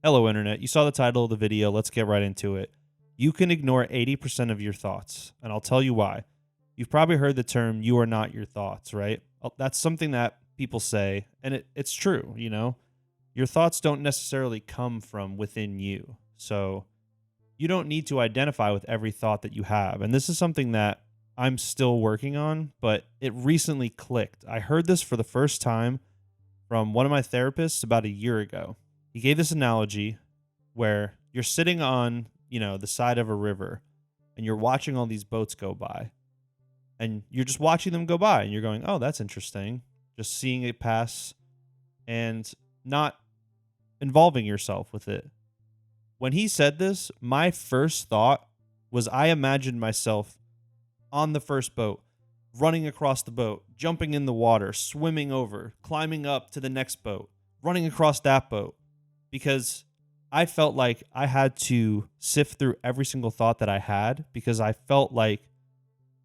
Hello, Internet. You saw the title of the video. Let's get right into it. You can ignore 80% of your thoughts, and I'll tell you why. You've probably heard the term, you are not your thoughts, right? That's something that people say, and it's true, you know? Your thoughts don't necessarily come from within you. So you don't need to identify with every thought that you have. And this is something that I'm still working on, but it recently clicked. I heard this for the first time from one of my therapists about a year ago. He gave this analogy where you're sitting on, the side of a river and you're watching all these boats go by and you're just watching them go by and you're going, "Oh, that's interesting." Just seeing it pass and not involving yourself with it. When he said this, my first thought was I imagined myself on the first boat, running across the boat, jumping in the water, swimming over, climbing up to the next boat, running across that boat, because I felt like I had to sift through every single thought that I had because I felt like,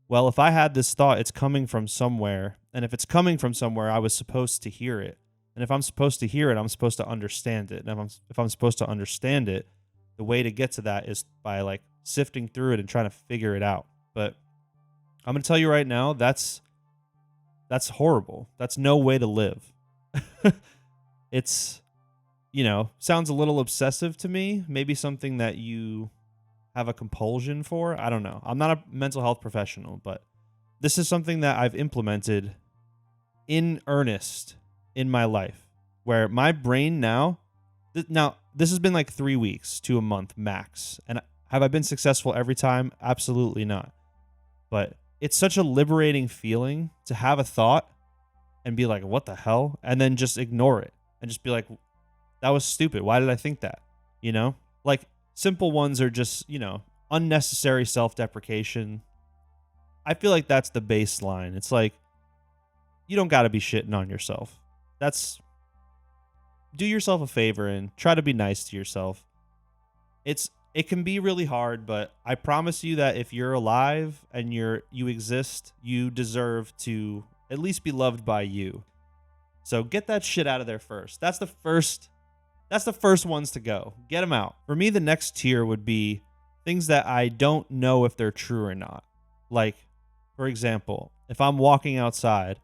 well, if I had this thought, it's coming from somewhere. And if it's coming from somewhere, I was supposed to hear it. And if I'm supposed to hear it, I'm supposed to understand it. And if I'm supposed to understand it, the way to get to that is by like sifting through it and trying to figure it out. But I'm going to tell you right now, that's horrible. That's no way to live. It's, sounds a little obsessive to me. Maybe something that you have a compulsion for. I don't know. I'm not a mental health professional, but this is something that I've implemented in earnest in my life where my brain now, this has been like 3 weeks to a month max. And have I been successful every time? Absolutely not. But it's such a liberating feeling to have a thought and be like, what the hell? And then just ignore it and just be like, that was stupid. Why did I think that? Like simple ones are just, unnecessary self-deprecation. I feel like that's the baseline. It's like, you don't got to be shitting on yourself. Do yourself a favor and try to be nice to yourself. It can be really hard, but I promise you that if you're alive and you exist, you deserve to at least be loved by you. So get that shit out of there first. That's the first ones to go. Get them out. For me, the next tier would be things that I don't know if they're true or not. Like, for example, if I'm walking outside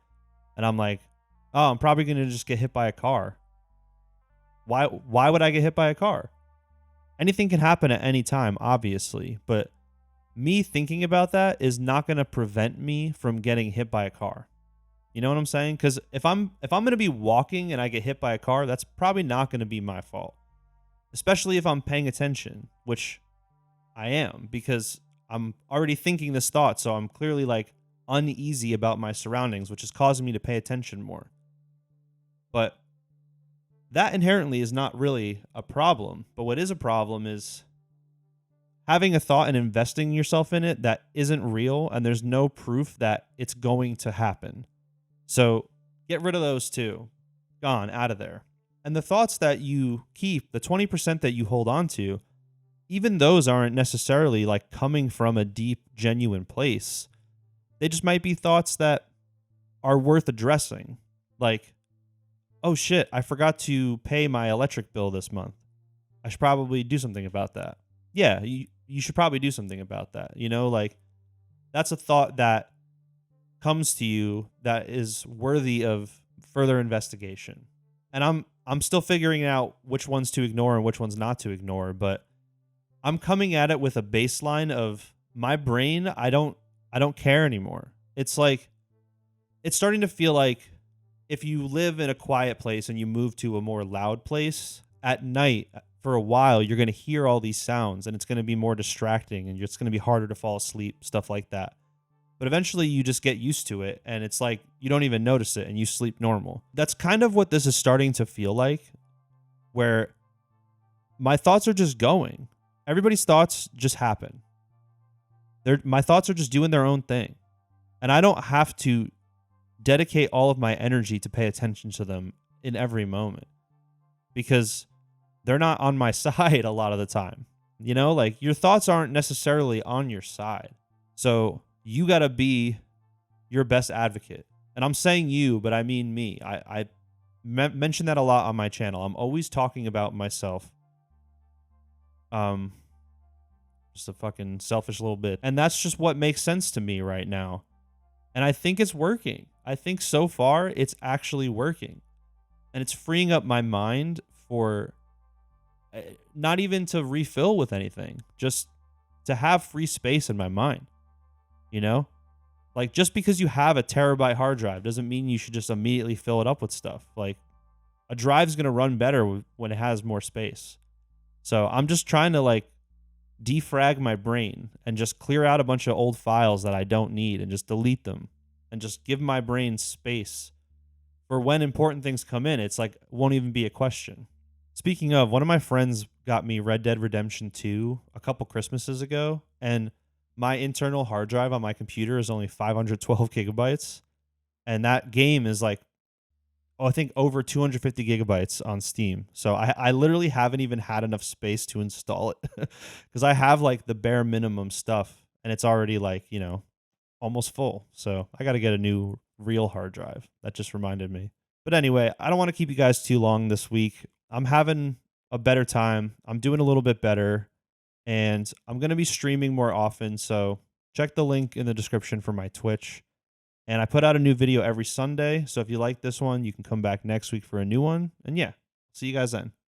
and I'm like, "Oh, I'm probably going to just get hit by a car." Why would I get hit by a car? Anything can happen at any time, obviously, but me thinking about that is not going to prevent me from getting hit by a car. You know what I'm saying? Cuz if I'm going to be walking and I get hit by a car, that's probably not going to be my fault. Especially if I'm paying attention, which I am because I'm already thinking this thought, so I'm clearly like uneasy about my surroundings, which is causing me to pay attention more. But that inherently is not really a problem. But what is a problem is having a thought and investing yourself in it that isn't real and there's no proof that it's going to happen. So get rid of those too. Gone, out of there. And the thoughts that you keep, the 20% that you hold on to, even those aren't necessarily like coming from a deep, genuine place. They just might be thoughts that are worth addressing. Like, oh shit, I forgot to pay my electric bill this month. I should probably do something about that. Yeah, you should probably do something about that. Like that's a thought that comes to you that is worthy of further investigation. And I'm still figuring out which ones to ignore and which ones not to ignore, but I'm coming at it with a baseline of my brain, I don't care anymore. It's like it's starting to feel like if you live in a quiet place and you move to a more loud place at night for a while, you're going to hear all these sounds and it's going to be more distracting and it's going to be harder to fall asleep, stuff like that. But eventually you just get used to it and it's like you don't even notice it and you sleep normal. That's kind of what this is starting to feel like, where my thoughts are just going. Everybody's thoughts just happen. My thoughts are just doing their own thing. And I don't have to dedicate all of my energy to pay attention to them in every moment because they're not on my side a lot of the time. Like your thoughts aren't necessarily on your side. So you got to be your best advocate. And I'm saying you, but I mean me. I mention that a lot on my channel. I'm always talking about myself Um, just a fucking selfish little bit. And that's just what makes sense to me right now. And I think it's working. I think so far it's actually working. And it's freeing up my mind for not even to refill with anything, just to have free space in my mind, you know? Like, just because you have a terabyte hard drive doesn't mean you should just immediately fill it up with stuff. Like, a drive's going to run better when it has more space. So I'm just trying to like defrag my brain and just clear out a bunch of old files that I don't need and just delete them and just give my brain space for when important things come in. It's like won't even be a question. Speaking of, one of my friends got me Red Dead Redemption 2 a couple Christmases ago, and my internal hard drive on my computer is only 512 gigabytes. And that game is like, oh, I think over 250 gigabytes on Steam. So I literally haven't even had enough space to install it because I have like the bare minimum stuff and it's already like, almost full. So I got to get a new real hard drive. That just reminded me. But anyway, I don't want to keep you guys too long this week. I'm having a better time. I'm doing a little bit better and I'm going to be streaming more often. So check the link in the description for my Twitch. And I put out a new video every Sunday. So if you like this one, you can come back next week for a new one. And yeah, see you guys then.